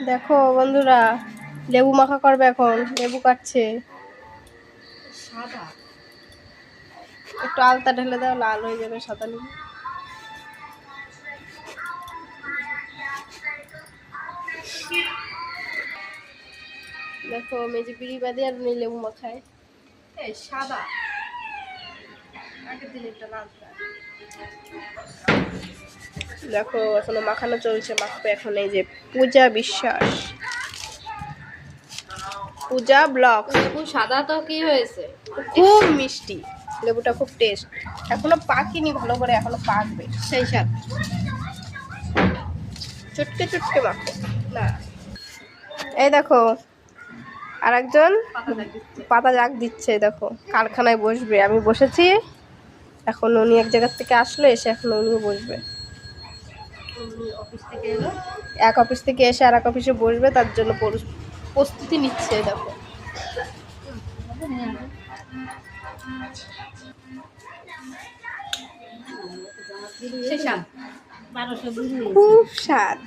দেখো বন্ধুরা, লেবু মাখা করবে এখন, লেবু কাটছে। সাদা একটু আলতা ঢেলে দাও, লাল হয়ে যাবে সাদা লেবু। দেখো মেজে পিড়ি বাদে আর উনি লেবু মাখায়। সাদা আগের দিন একটা লাল। দেখো এখনো মাখানো চলছে, মাখবে এখন। এই যে পূজা বিশ্বাস, পূজা ব্লগ। লেবু সাদা তো কি হয়েছে, খুব মিষ্টি, লেবুটা খুব টেস্ট। এখনো পাকেনি ভালো করে, এখনো পাকবে। সেই স্বাদ। চুটকে চুটকে মাখো না। এই দেখো আরেকজন পাতা জাগ দিচ্ছে। দেখো কারখানায় বসবে, আমি বসেছি এখন। উনি এক জায়গার থেকে আসলে, এসে এখন উনিও বসবে। অফিস থেকে এলো, এক অফিস থেকে এসে আর এক অফিসে বসবে, তার জন্য প্রস্তুতি নিচ্ছে। দেখো সেই স্বাদ। খুব স্বাদ।